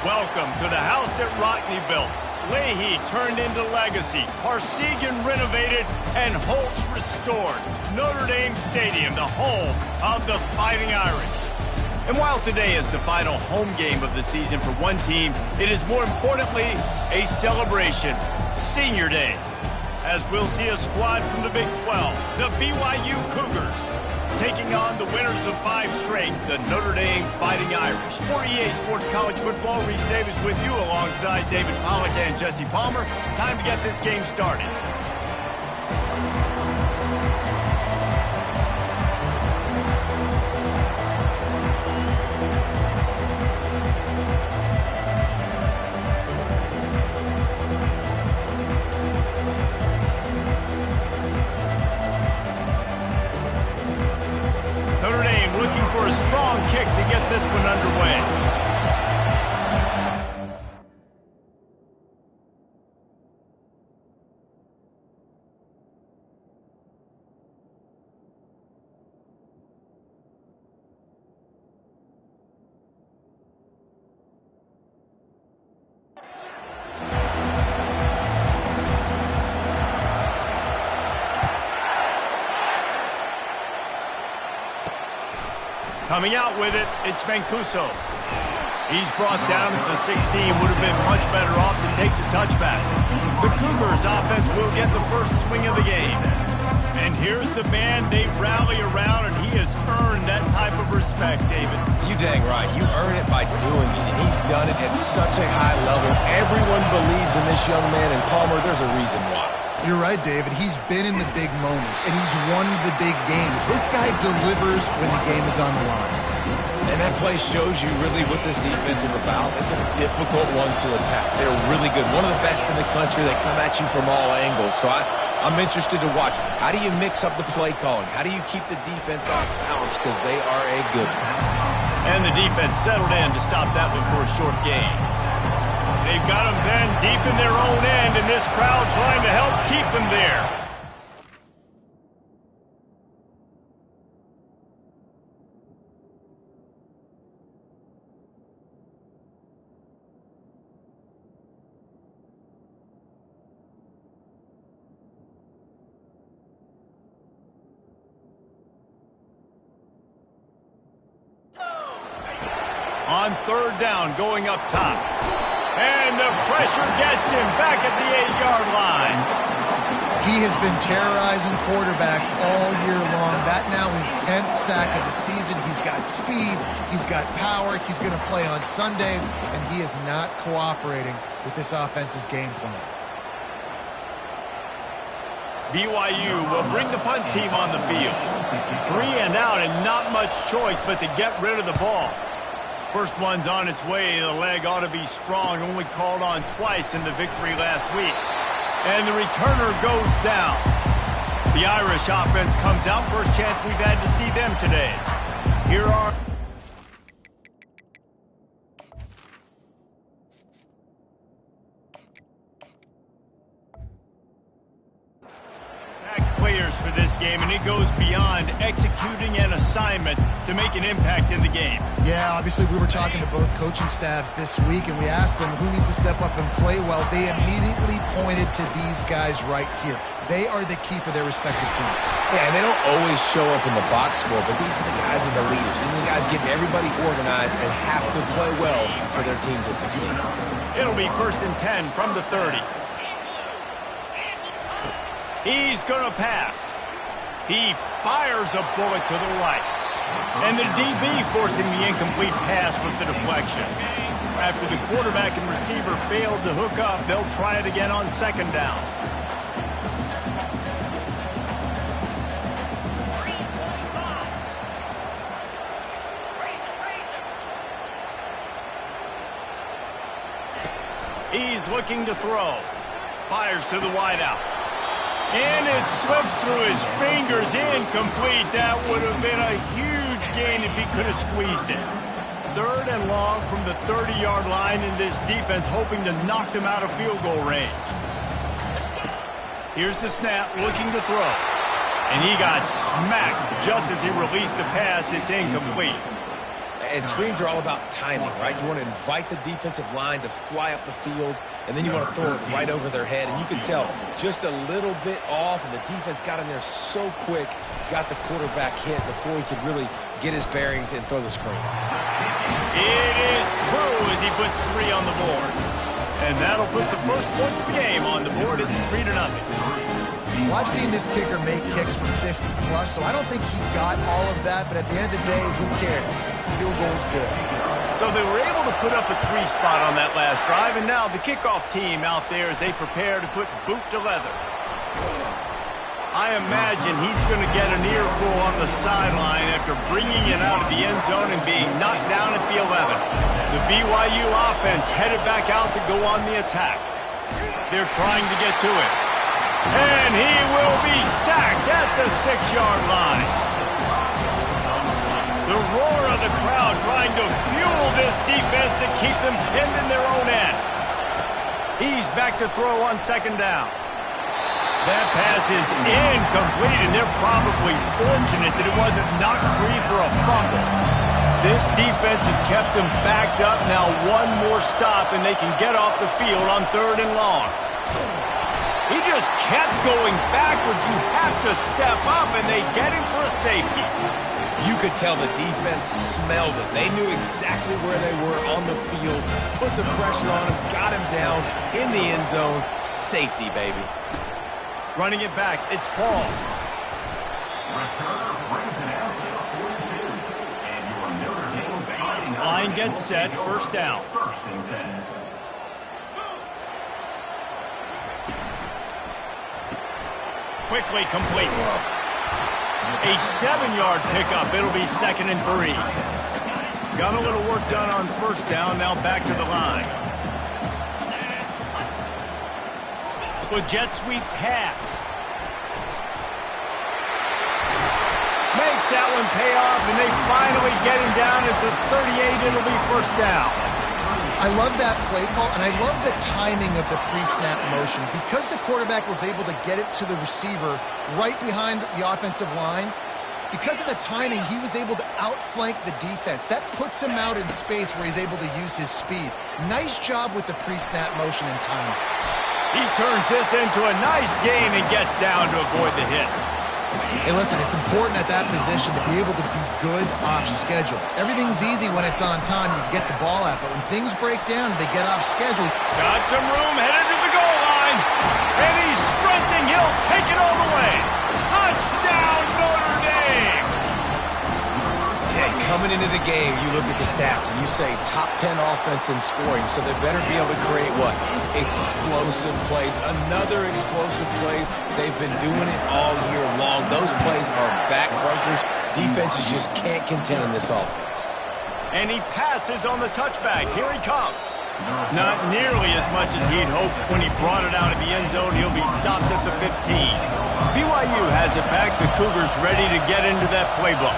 Welcome to the house that Rockney built. Leahy turned into legacy, Parsegian renovated, and Holtz restored. Notre Dame Stadium, the home of the Fighting Irish. And while today is the final home game of the season for one team, it is more importantly a celebration, Senior Day, as we'll see a squad from the Big 12, the BYU Cougars, taking on the winners of 5 straight, the Notre Dame Fighting Irish. For EA Sports College Football, Reese Davis with you alongside David Pollack and Jesse Palmer. Time to get this game started. For a strong kick to get this one underway. Coming out with it, it's Mancuso. He's brought down at the 16. Would have been much better off to take the touchback. The Cougars offense will get the first swing of the game. And here's the man they rally around, and he has earned that type of respect, David. You dang right. You earn it by doing it, and he's done it at such a high level. Everyone believes in this young man, and Palmer, there's a reason why. You're right, David. He's been in the big moments, and he's won the big games. This guy delivers when the game is on the line. And that play shows you really what this defense is about. It's a difficult one to attack. They're really good. One of the best in the country. They come at you from all angles. So I'm interested to watch. How do you mix up the play calling? How do you keep the defense off balance? Because they are a good one. And the defense settled in to stop that one for a short gain. They've got them then deep in their own end, and this crowd trying to help keep them there. On third down, going up top. And the pressure gets him back at the 8-yard line. He has been terrorizing quarterbacks all year long. That now his 10th sack of the season. He's got speed. He's got power. He's going to play on Sundays, and he is not cooperating with this offense's game plan. BYU will bring the punt team on the field. 3 and out, and not much choice but to get rid of the ball. First one's on its way. The leg ought to be strong. Only called on twice in the victory last week. And the returner goes down. The Irish offense comes out. First chance we've had to see them today. Here are... players for this game, and it goes beyond executing an assignment to make an impact in the game. Yeah, obviously we were talking to both coaching staffs this week, and we asked them who needs to step up and play well. They immediately pointed to these guys right here. They are the key for their respective teams. Yeah, and they don't always show up in the box score, but these are the guys and the leaders. These are the guys getting everybody organized and have to play well for their team to succeed. It'll be 1st and 10 from the 30. He's going to pass. He fires a bullet to the right. And the DB forcing the incomplete pass with the deflection. After the quarterback and receiver failed to hook up, they'll try it again on 2nd down. He's looking to throw. Fires to the wideout. And it slips through his fingers, incomplete. That would have been a huge gain if he could have squeezed it. 3rd and long from the 30-yard line, in this defense hoping to knock them out of field goal range. Here's the snap, looking to throw. And he got smacked just as he released the pass. It's incomplete. And screens are all about timing, right? You want to invite the defensive line to fly up the field, and then you want to throw it right over their head. And you can tell just a little bit off, and the defense got in there so quick, got the quarterback hit before he could really get his bearings and throw the screen. It is true as he puts 3 on the board. And that'll put the first points of the game on the board. It's 3-0. Well, I've seen this kicker make kicks from 50-plus, so I don't think he got all of that, but at the end of the day, who cares? Field goal's good. So they were able to put up a 3 spot on that last drive, and now the kickoff team out there as they prepare to put boot to leather. I imagine he's going to get an earful on the sideline after bringing it out of the end zone and being knocked down at the 11. The BYU offense headed back out to go on the attack. They're trying to get to it. And he will be sacked at the 6-yard line. The roar of the crowd trying to fuel this defense to keep them pinned in their own end. He's back to throw on 2nd down. That pass is incomplete, and they're probably fortunate that it wasn't knocked free for a fumble. This defense has kept them backed up. Now one more stop, and they can get off the field on 3rd and long. He just kept going backwards. You have to step up, and they get him for a safety. You could tell the defense smelled it. They knew exactly where they were on the field, put the pressure on him, got him down in the end zone. Safety, baby. Running it back, it's Paul. Line gets set, 1st down. Quickly complete. A 7-yard pickup. It'll be 2nd and 3. Got a little work done on 1st down. Now back to the line. The jet sweep pass. Makes that one pay off, and they finally get him down at the 38. It'll be 1st down. I love that play call, and I love the timing of the pre-snap motion. Because the quarterback was able to get it to the receiver right behind the offensive line, because of the timing, he was able to outflank the defense. That puts him out in space where he's able to use his speed. Nice job with the pre-snap motion and timing. He turns this into a nice gain and gets down to avoid the hit. Hey, listen, it's important at that position to be able to be good off schedule. Everything's easy when it's on time. You can get the ball out, but when things break down and they get off schedule. Got some room, headed to the goal line. And he's sprinting. He'll take it all the way. Touchdown, Notre Dame. Yeah, coming into the game, you look at the stats and you say top 10 offense in scoring, so they better be able to create what? Explosive plays. Another explosive plays. They've been doing it all year long. Those plays are backbreakers. Defenses just can't contend this offense. And he passes on the touchback. Here he comes. Not nearly as much as he'd hoped when he brought it out of the end zone. He'll be stopped at the 15. BYU has it back. The Cougars ready to get into that playbook.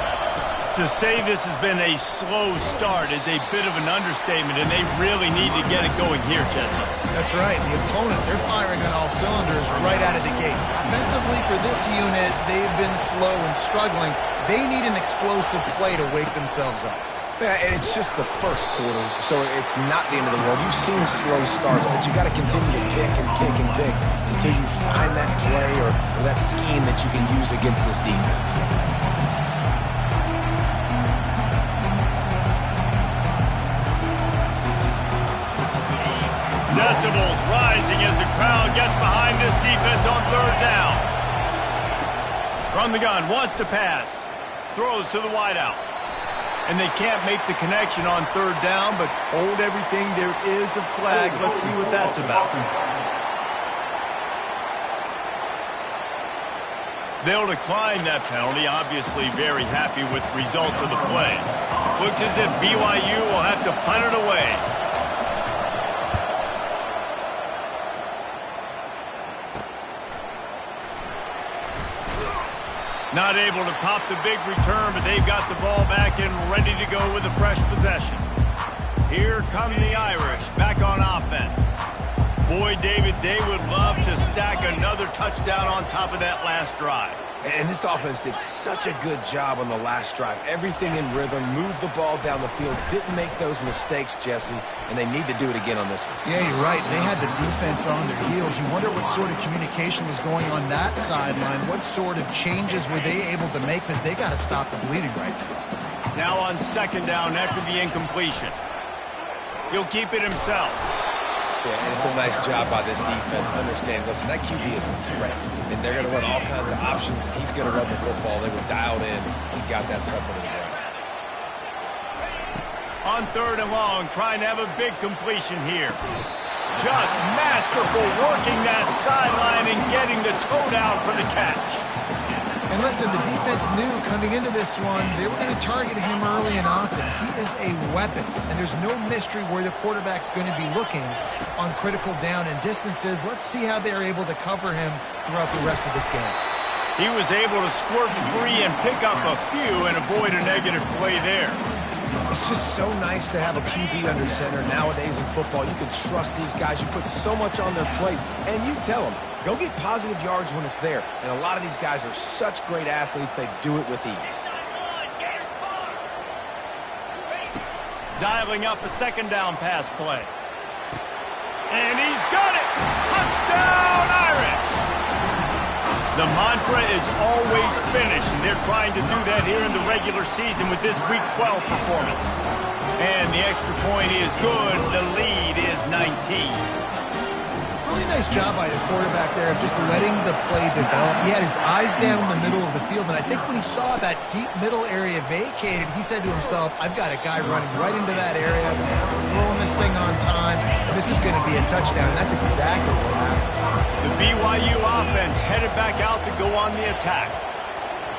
To say this has been a slow start is a bit of an understatement, and they really need to get it going here, Jesse. That's right. The opponent, they're firing on all cylinders right out of the gate. Offensively, for this unit, they've been slow and struggling. They need an explosive play to wake themselves up. Yeah, and it's just the first quarter, so it's not the end of the world. You've seen slow starts, but you got to continue to pick and pick and pick until you find that play or that scheme that you can use against this defense. Decibels rising as the crowd gets behind this defense on 3rd down. From the gun, wants to pass. Throws to the wideout. And they can't make the connection on 3rd down, but hold everything. There is a flag. Let's see what that's about. They'll decline that penalty. Obviously very happy with the results of the play. Looks as if BYU will have to punt it away. Not able to pop the big return, but they've got the ball back and ready to go with a fresh possession. Here come the Irish back on offense. Boy, David, they would love to stack another touchdown on top of that last drive. And this offense did such a good job on the last drive. Everything in rhythm, moved the ball down the field, didn't make those mistakes, Jesse, and they need to do it again on this one. Yeah, you're right. They had the defense on their heels. You wonder what sort of communication was going on that sideline. What sort of changes were they able to make, because they got to stop the bleeding right now. Now on second down after the incompletion. He'll keep it himself. Yeah, and it's a nice job by this defense. Understand, listen, that QB is a threat, and they're going to run all kinds of options, and he's going to run the football. They were dialed in. He got that something to the ground. On third and long, trying to have a big completion here. Just masterful working that sideline and getting the toe down for the catch. And listen, the defense knew coming into this one, they were going to target him early and often. He is a weapon, and there's no mystery where the quarterback's going to be looking on critical down and distances. Let's see how they're able to cover him throughout the rest of this game. He was able to squirt free and pick up a few and avoid a negative play there. It's just so nice to have a QB under center. Nowadays in football, you can trust these guys. You put so much on their plate, and you tell them, go get positive yards when it's there. And a lot of these guys are such great athletes, they do it with ease. Dialing up a second down pass play. And he's got it! Touchdown, Irish! The mantra is always finish, and they're trying to do that here in the regular season with this Week 12 performance. And the extra point is good. The lead is 19. Really nice job by the quarterback there of just letting the play develop. He had his eyes down in the middle of the field, and I think when he saw that deep middle area vacated, he said to himself, I've got a guy running right into that area, throwing this thing on time. This is going to be a touchdown, and that's exactly what happened. The BYU offense headed back out to go on the attack.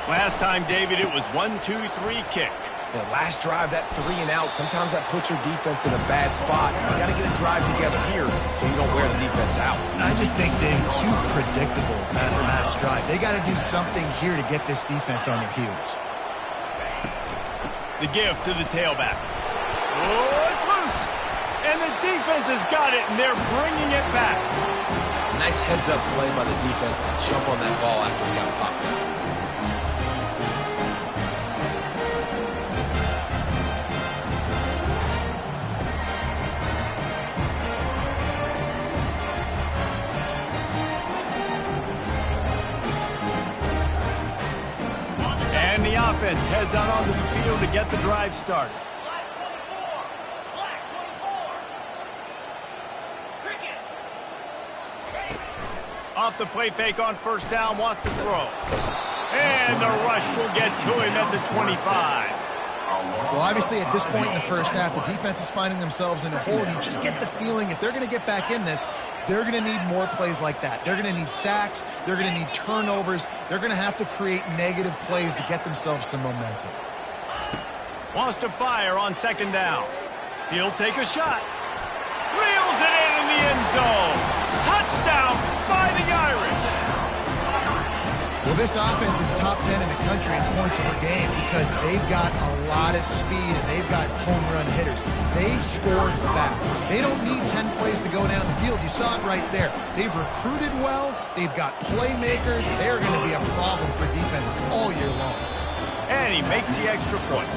Last time, David, it was 1-2-3 kick. The last drive, that 3 and out, sometimes that puts your defense in a bad spot. You got to get a drive together here so you don't wear the defense out. I just think, Dave, too predictable that last drive. They got to do something here to get this defense on their heels. The give to the tailback. Oh, it's loose. And the defense has got it, and they're bringing it back. Nice heads-up play by the defense to jump on that ball after he got popped out. And the offense heads out onto the field to get the drive started. Off the play fake on first down, wants to throw. And the rush will get to him at the 25. Well, obviously, at this point in the first half, the defense is finding themselves in a hole, and you just get the feeling if they're going to get back in this, they're going to need more plays like that. They're going to need sacks. They're going to need turnovers. They're going to have to create negative plays to get themselves some momentum. Wants to fire on second down. He'll take a shot. Reels it in the end zone. Touchdown, Fighting Irish. Well, this offense is top 10 in the country in points per game because they've got a lot of speed and they've got home run hitters. They score fast. They don't need 10 plays to go down the field. You saw it right there. They've recruited well. They've got playmakers. They're going to be a problem for defenses all year long. And he makes the extra point.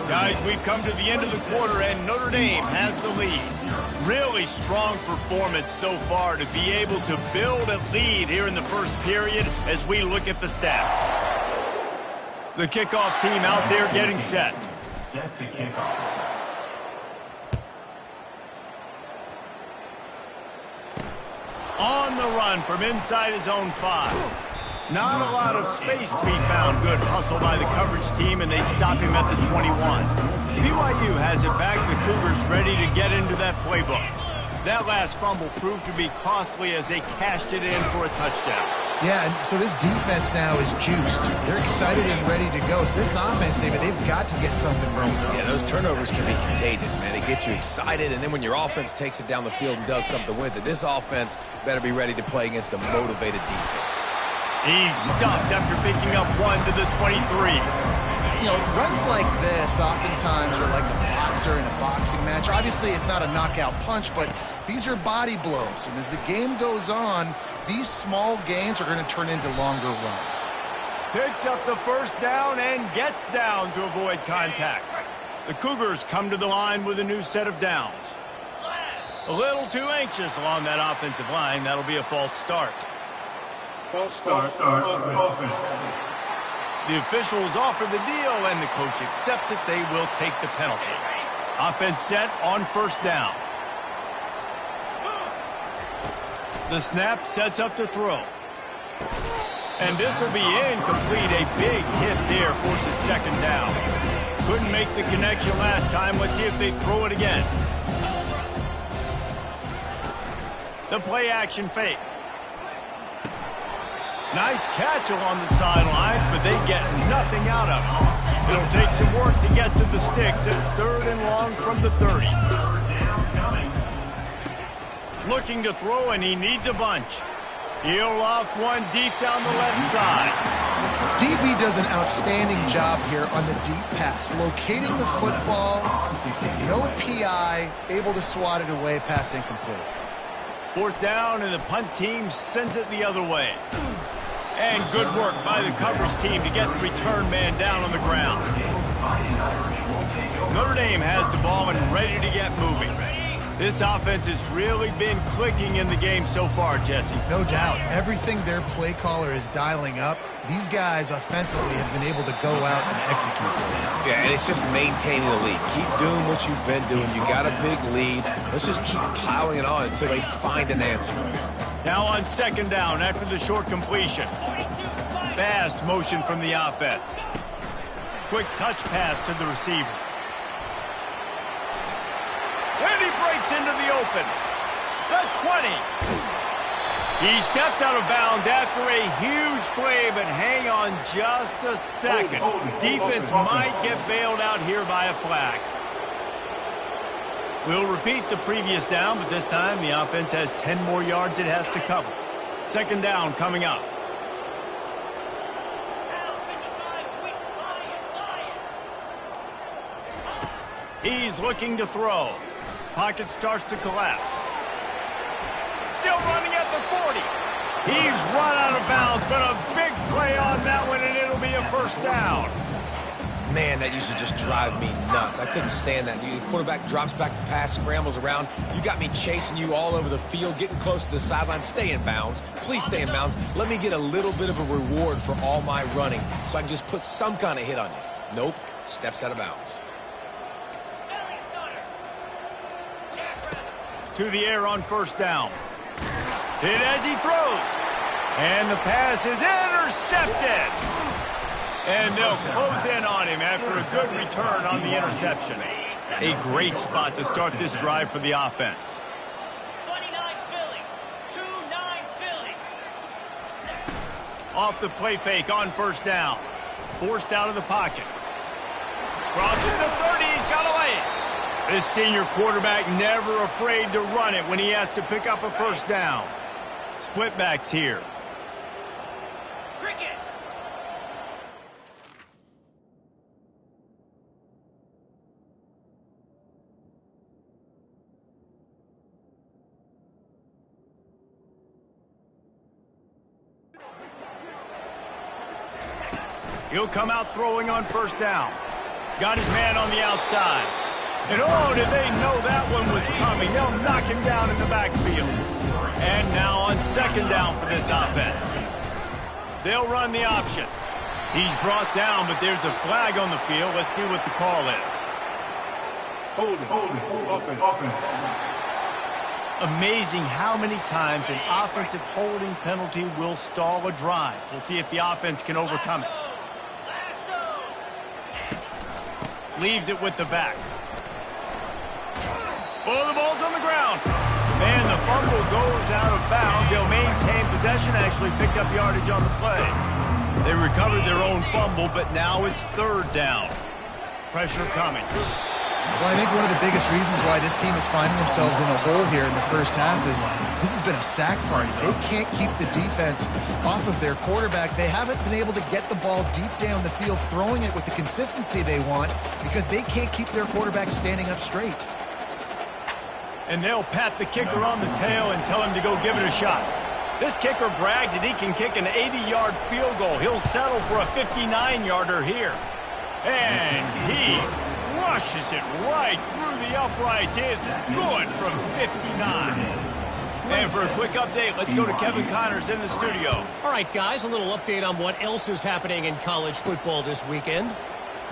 Guys, we've come to the end of the quarter, and Notre Dame has the lead. Really strong performance so far to be able to build a lead here in the first period as we look at the stats. The kickoff team out there getting set. Set to kickoff. On the run from inside his own 5. Not a lot of space to be found. Good hustle by the coverage team, and they stop him at the 21. BYU has it back. The Cougars ready to get into that playbook. That last fumble proved to be costly as they cashed it in for a touchdown. Yeah, and so this defense now is juiced. They're excited and ready to go. So this offense, David, they've got to get something going. Yeah, those turnovers can be contagious, man. They get you excited, and then when your offense takes it down the field and does something with it, this offense better be ready to play against a motivated defense. He's stuffed after picking up 1 to the 23. You know, runs like this oftentimes are like a boxer in a boxing match. Obviously, it's not a knockout punch, but these are body blows. And as the game goes on, these small gains are going to turn into longer runs. Picks up the first down and gets down to avoid contact. The Cougars come to the line with a new set of downs. A little too anxious along that offensive line. That'll be a false start. False start. Offense. The officials offer the deal, and the coach accepts it. They will take the penalty. Offense set on first down. The snap sets up the throw. And this will be incomplete. A big hit there forces second down. Couldn't make the connection last time. Let's see if they throw it again. The play action fake. Nice catch along the sidelines, but they get nothing out of it. It'll take some work to get to the sticks. It's 3rd and long from the 30. Looking to throw, and he needs a bunch. He'll loft one deep down the left side. DB does an outstanding job here on the deep pass, locating the football, no PI, able to swat it away, pass incomplete. 4th down, and the punt team sends it the other way. And good work by the coverage team to get the return man down on the ground. Notre Dame has the ball and ready to get moving. This offense has really been clicking in the game so far, Jesse. No doubt. Everything their play caller is dialing up, these guys offensively have been able to go out and execute. Yeah, and it's just maintaining the lead. Keep doing what you've been doing. You got a big lead. Let's just keep piling it on until they find an answer. Now on second down after the short completion. Fast motion from the offense. Quick touch pass to the receiver. And he breaks into the open. The 20. He steps out of bounds after a huge play, but hang on just a second. Defense might get bailed out here by a flag. We'll repeat the previous down, but this time the offense has 10 more yards it has to cover. Second down coming up. He's looking to throw. Pocket starts to collapse. Still running at the 40. He's run out of bounds, but a big play on that one, and it'll be a first down. Man, that used to just drive me nuts. I couldn't stand that. The quarterback drops back to pass, scrambles around. You got me chasing you all over the field, getting close to the sideline. Stay in bounds. Please stay in bounds. Let me get a little bit of a reward for all my running so I can just put some kind of hit on you. Nope. Steps out of bounds. To the air on first down. Hit as he throws. And the pass is intercepted. And they'll close in on him after a good return on the interception. A great spot to start this drive for the offense. 29 Philly. 2-9 Philly. Off the play fake on first down. Forced out of the pocket. Crosses the 30. He's got away. This senior quarterback never afraid to run it when he has to pick up a first down. Split backs here. Cricket. He'll come out throwing on first down. Got his man on the outside. And oh, did they know that one was coming. They'll knock him down in the backfield. And now on second down for this offense. They'll run the option. He's brought down, but there's a flag on the field. Let's see what the call is. Hold it. Offense. Amazing how many times an offensive holding penalty will stall a drive. We'll see if the offense can overcome it. Leaves it with the back. Oh, the ball's on the ground. Man, the fumble goes out of bounds. They'll maintain possession, actually picked up yardage on the play. They recovered their own fumble, but now it's third down. Pressure coming. Well, I think one of the biggest reasons why this team is finding themselves in a hole here in the first half is this has been a sack party. They can't keep the defense off of their quarterback. They haven't been able to get the ball deep down the field, throwing it with the consistency they want because they can't keep their quarterback standing up straight. And they'll pat the kicker on the tail and tell him to go give it a shot. This kicker brags that he can kick an 80-yard field goal. He'll settle for a 59-yarder here. And he rushes it right through the upright. It's good from 59. And for a quick update, let's go to Kevin Connors in the studio. All right, guys, a little update on what else is happening in college football this weekend.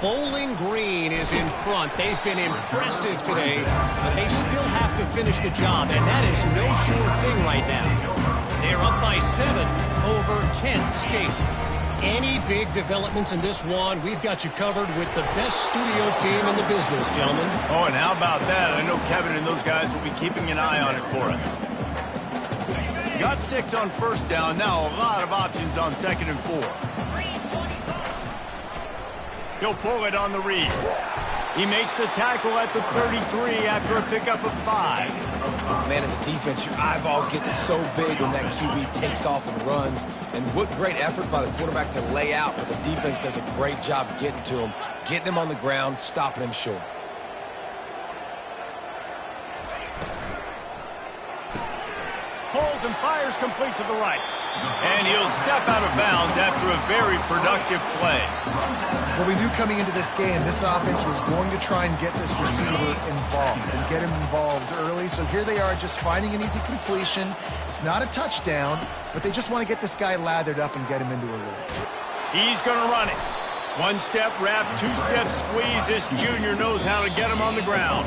Bowling Green is in front. They've been impressive today, but they still have to finish the job, and that is no sure thing right now. They're up by 7 over Kent State. Any big developments in this one, we've got you covered with the best studio team in the business, gentlemen. Oh, and how about that? I know Kevin and those guys will be keeping an eye on it for us. Got 6 on first down. Now a lot of options on 2nd and 4. He'll pull it on the read. He makes the tackle at the 33 after a pickup of 5. Man, as a defense, your eyeballs get so big when that QB takes off and runs. And what great effort by the quarterback to lay out, but the defense does a great job getting to him, getting him on the ground, stopping him short. Pulls and fires complete to the right. And he'll step out of bounds after a very productive play. Well, we knew coming into this game, this offense was going to try and get this receiver involved and get him involved early. So here they are just finding an easy completion. It's not a touchdown, but they just want to get this guy lathered up and get him into a rhythm. He's going to run it. 1-step wrap, 2-step squeeze. This junior knows how to get him on the ground.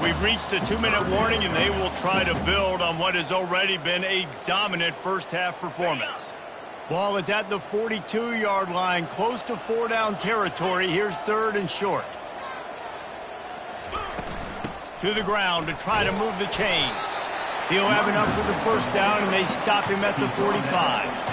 We've reached the 2-minute warning, and they will try to build on what has already been a dominant first-half performance. Ball is at the 42-yard line, close to 4-down territory. Here's 3rd and short. To the ground to try to move the chains. He'll have enough for the first down, and they stop him at the 45.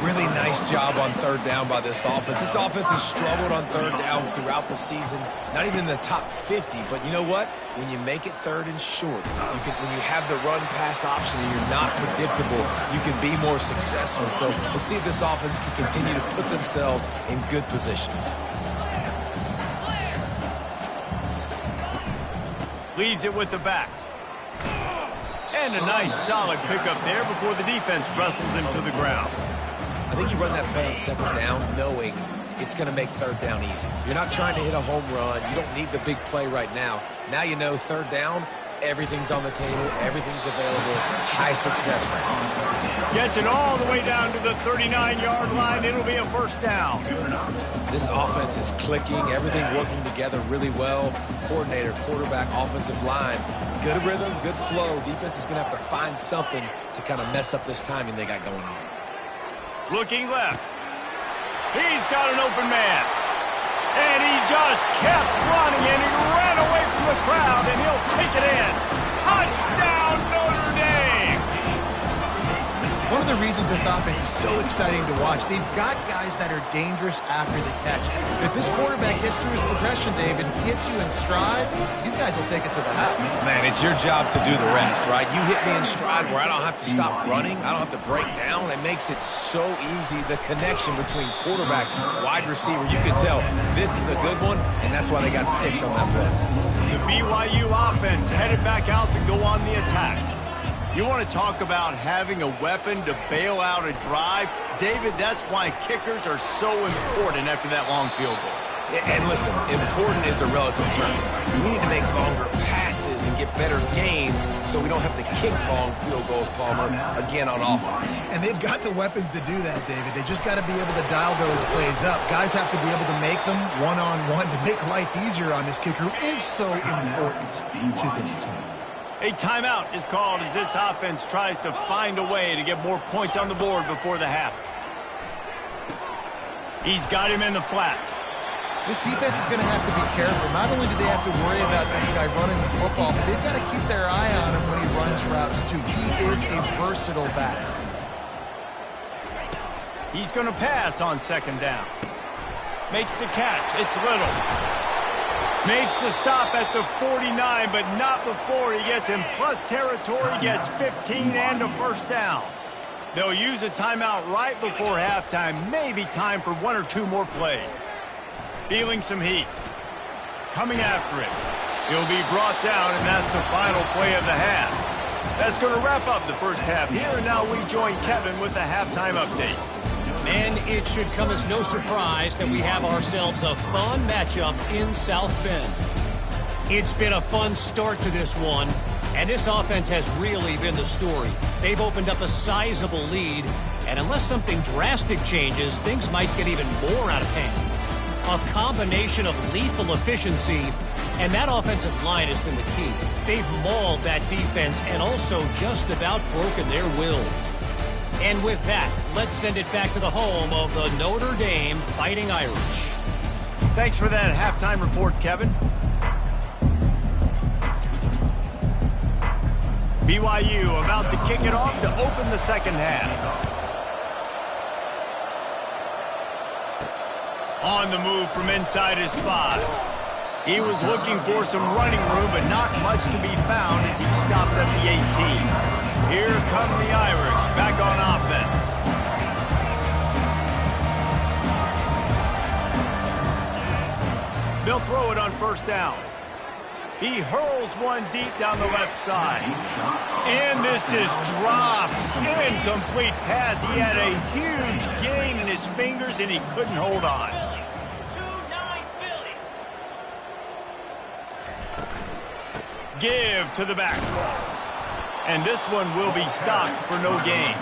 Really nice job on 3rd down by this offense. This offense has struggled on 3rd downs throughout the season. Not even in the top 50, but you know what? When you make it 3rd and short, when you have the run-pass option and you're not predictable, you can be more successful. So let's see if this offense can continue to put themselves in good positions. Leaves it with the back. And a nice solid pickup there before the defense wrestles him to the ground. I think you run that play on 2nd down knowing it's going to make 3rd down easy. You're not trying to hit a home run. You don't need the big play right now. Now you know 3rd down, everything's on the table, everything's available, high success rate. Gets it all the way down to the 39-yard line. It'll be a first down. This offense is clicking, everything working together really well. Coordinator, quarterback, offensive line, good rhythm, good flow. Defense is going to have to find something to kind of mess up this timing they got going on. Looking left. He's got an open man. And he just kept running, and he ran away from the crowd, and he'll take it in. Touchdown, Notre Dame! One of the reasons this offense is so exciting to watch, they've got guys that are dangerous after the catch. If this quarterback gets through his progression, David, hits you in stride, these guys will take it to the house. Man, it's your job to do the rest, right? You hit me in stride where I don't have to stop running. I don't have to break down. It makes it so easy. The connection between quarterback, wide receiver, you can tell this is a good one, and that's why they got 6 on that play. The BYU offense headed back out to go on the attack. You want to talk about having a weapon to bail out a drive? David, that's why kickers are so important after that long field goal. And listen, important is a relative term. We need to make longer passes and get better gains so we don't have to kick long field goals, Palmer, again on offense. And they've got the weapons to do that, David. They just got to be able to dial those plays up. Guys have to be able to make them one-on-one to make life easier on this kicker, who is so important to this team. A timeout is called as this offense tries to find a way to get more points on the board before the half. He's got him in the flat. This defense is going to have to be careful. Not only do they have to worry about this guy running the football, but they've got to keep their eye on him when he runs routes too. He is a versatile back. He's going to pass on 2nd down. Makes the catch. It's Little. Makes the stop at the 49, but not before he gets in plus territory, gets 15 and a first down. They'll use a timeout right before halftime, maybe time for 1 or 2 more plays. Feeling some heat. Coming after it. He'll be brought down, and that's the final play of the half. That's going to wrap up the first half here, and now we join Kevin with the halftime update. And it should come as no surprise that we have ourselves a fun matchup in South Bend. It's been a fun start to this one, and this offense has really been the story. They've opened up a sizable lead, and unless something drastic changes, things might get even more out of hand. A combination of lethal efficiency, and that offensive line has been the key. They've mauled that defense and also just about broken their will. And with that, let's send it back to the home of the Notre Dame Fighting Irish. Thanks for that halftime report, Kevin. BYU about to kick it off to open the second half. On the move from inside his 5. He was looking for some running room, but not much to be found as he stopped at the 18. Here come the Irish back on offense. They'll throw it on first down. He hurls one deep down the left side. And this is dropped. Incomplete pass. He had a huge gain in his fingers, and he couldn't hold on. Give to the back. And this one will be stopped for no gain.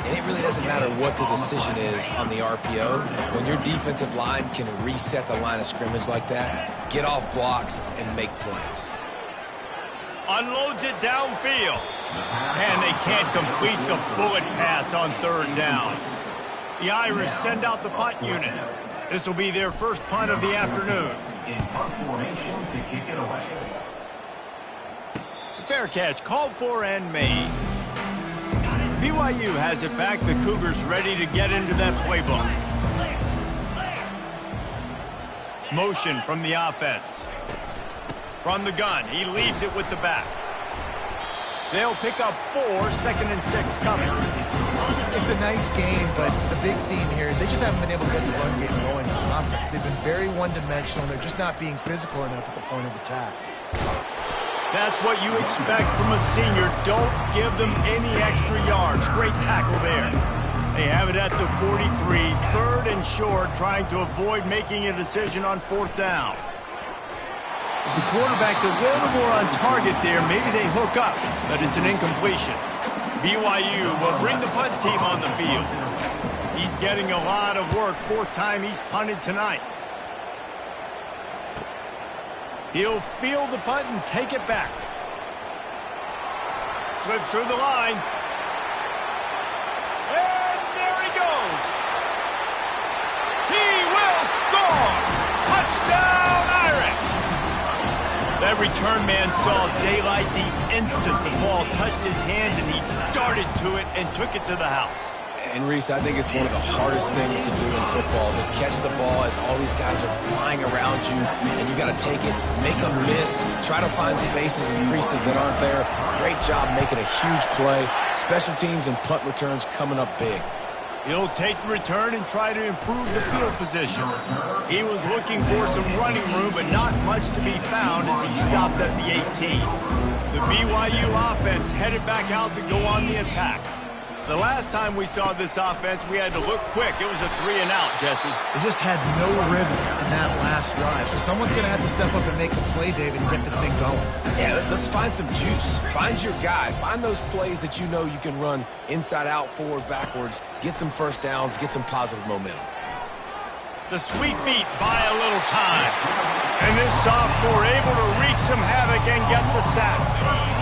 And it really doesn't matter what the decision is on the RPO. When your defensive line can reset the line of scrimmage like that, get off blocks and make plays. Unloads it downfield. And they can't complete the bullet pass on third down. The Irish send out the punt unit. This will be their first punt of the afternoon. In punt formation to kick it away. Fair catch, called for and made. BYU has it back. The Cougars ready to get into that playbook. Motion from the offense. From the gun, he leaves it with the back. They'll pick up 4, 2nd and 6 coming. It's a nice game, but the big theme here is they just haven't been able to get the run game going on offense. They've been very one-dimensional. They're just not being physical enough at the point of attack. That's what you expect from a senior. Don't give them any extra yards. Great tackle there. They have it at the 43, 3rd and short, trying to avoid making a decision on 4th down. If the quarterback's a little more on target there, maybe they hook up, but it's an incompletion. BYU will bring the punt team on the field. He's getting a lot of work. 4th time he's punted tonight. He'll field the punt and take it back. Slips through the line. And there he goes. He will score. Touchdown, Irish. That return man saw daylight the instant the ball touched his hands, and he darted to it and took it to the house. And, Reese, I think it's one of the hardest things to do in football, to catch the ball as all these guys are flying around you, and you got to take it, make them miss, try to find spaces and creases that aren't there. Great job making a huge play. Special teams and punt returns coming up big. He'll take the return and try to improve the field position. He was looking for some running room, but not much to be found as he stopped at the 18. The BYU offense headed back out to go on the attack. The last time we saw this offense, we had to look quick. It was a 3-and-out, Jesse. They just had no rhythm in that last drive. So someone's going to have to step up and make a play, David, and get this thing going. Yeah, let's find some juice. Find your guy. Find those plays that you know you can run inside out, forward, backwards. Get some first downs. Get some positive momentum. The sweet feet buy a little time. And this sophomore able to wreak some havoc and get the sack.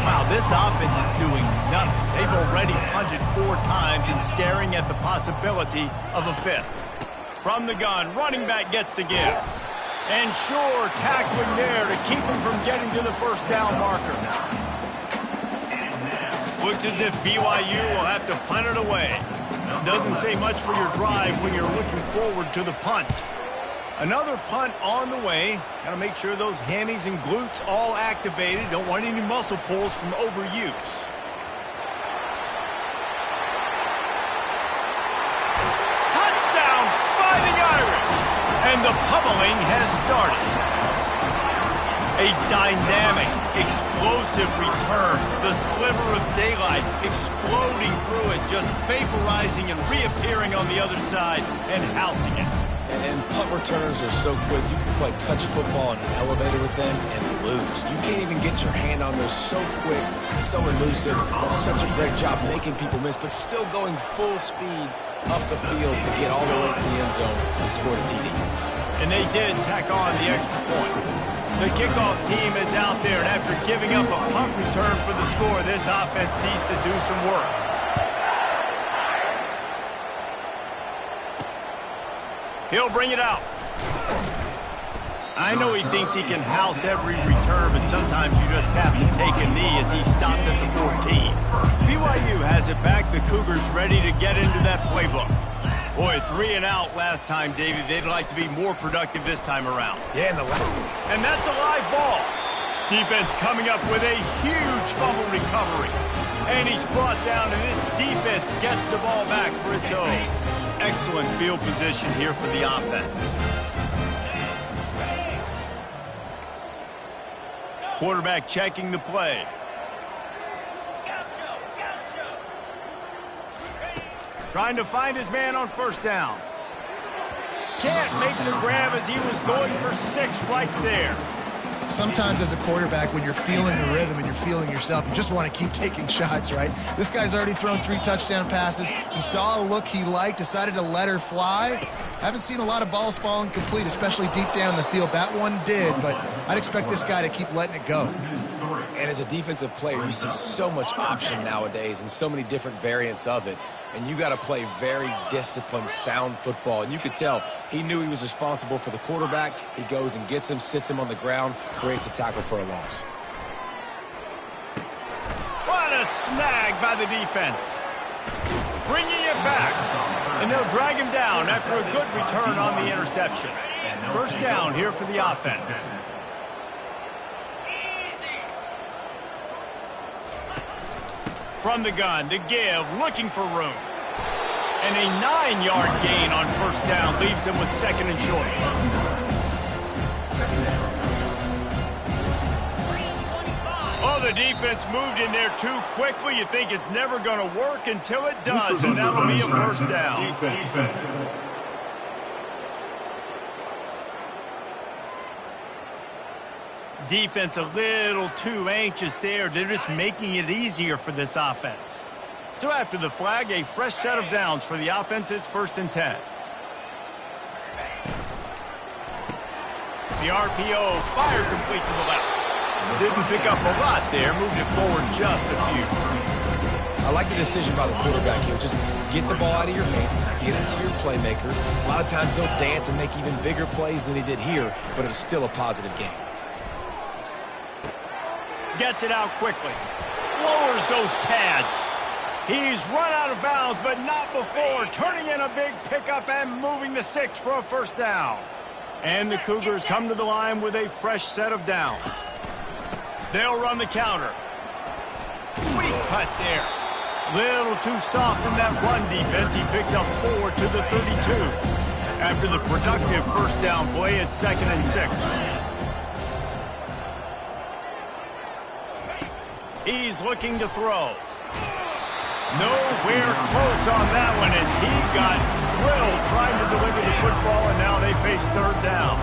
Wow, this offense is doing nothing. They've already punted 4 times and staring at the possibility of a 5th. From the gun, running back gets to give. And sure, tackling there to keep him from getting to the first down marker. Looks as if BYU will have to punt it away. Doesn't say much for your drive when you're looking forward to the punt. Another punt on the way. Got to make sure those hammies and glutes all activated. Don't want any muscle pulls from overuse. Touchdown, Fighting Irish! And the pummeling has started. A dynamic, explosive return. The sliver of daylight exploding through it, just vaporizing and reappearing on the other side and housing it. And punt returners are so quick, you can play touch football in an elevator with them and lose. You can't even get your hand on those, so quick, so elusive. Does such a great job making people miss, but still going full speed up the field to get all the way to the end zone and score the TD. And they did tack on the extra point. The kickoff team is out there, and after giving up a punt return for the score, this offense needs to do some work. He'll bring it out. I know he thinks he can house every return, but sometimes you just have to take a knee as he stopped at the 14. BYU has it back. The Cougars ready to get into that playbook. Boy, 3 and out last time, Davey. They'd like to be more productive this time around. Yeah, and that's a live ball. Defense coming up with a huge fumble recovery. And he's brought down, and this defense gets the ball back for its own. Excellent field position here for the offense. Quarterback checking the play. Trying to find his man on first down. Can't make the grab as he was going for 6 right there. Sometimes as a quarterback, when you're feeling the rhythm and you're feeling yourself, you just want to keep taking shots, right? This guy's already thrown 3 touchdown passes. He saw a look he liked, decided to let her fly. Haven't seen a lot of balls falling complete, especially deep down the field. That one did, but I'd expect this guy to keep letting it go. And as a defensive player, you see so much option nowadays and so many different variants of it. And you got to play very disciplined, sound football. And you could tell he knew he was responsible for the quarterback. He goes and gets him, sits him on the ground, creates a tackle for a loss. What a snag by the defense. Bringing it back. And they'll drag him down after a good return on the interception. First down here for the offense. From the gun, to give, looking for room. And a 9-yard gain on first down leaves him with 2nd and short. Oh, the defense moved in there too quickly. You think it's never going to work until it does, and that'll be a first down. Defense a little too anxious there. They're just making it easier for this offense. So after the flag, a fresh set of downs for the offense. It's 1st and 10. The RPO fired complete to the left. Didn't pick up a lot there. Moved it forward just a few. I like the decision by the quarterback here. Just get the ball out of your hands, get it to your playmaker. A lot of times they'll dance and make even bigger plays than he did here, but it was still a positive game. Gets it out quickly. Lowers those pads. He's run out of bounds, but not before. Turning in a big pickup and moving the sticks for a first down. And the Cougars come to the line with a fresh set of downs. They'll run the counter. Sweet cut there. Little too soft in that run defense. He picks up 4 to the 32. After the productive first down play, it's 2nd and 6. He's looking to throw. Nowhere close on that one as he got drilled trying to deliver the football, and now they face 3rd down.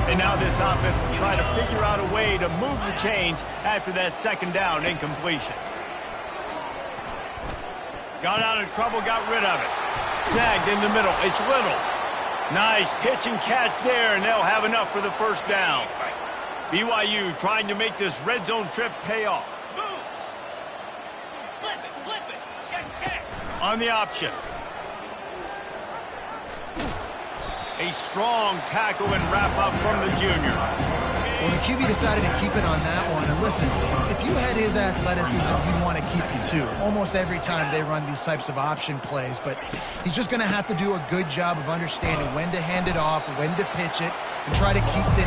And now this offense will try to figure out a way to move the chains after that 2nd down incompletion. Got out of trouble, got rid of it. Snagged in the middle. It's Little. Nice pitch and catch there, and they'll have enough for the first down. BYU trying to make this red zone trip pay off. On the option. A strong tackle and wrap up from the junior. When QB decided to keep it on that one. And listen, if you had his athleticism, you'd want to keep him too. Almost every time they run these types of option plays. But he's just going to have to do a good job of understanding when to hand it off, when to pitch it, and try to keep this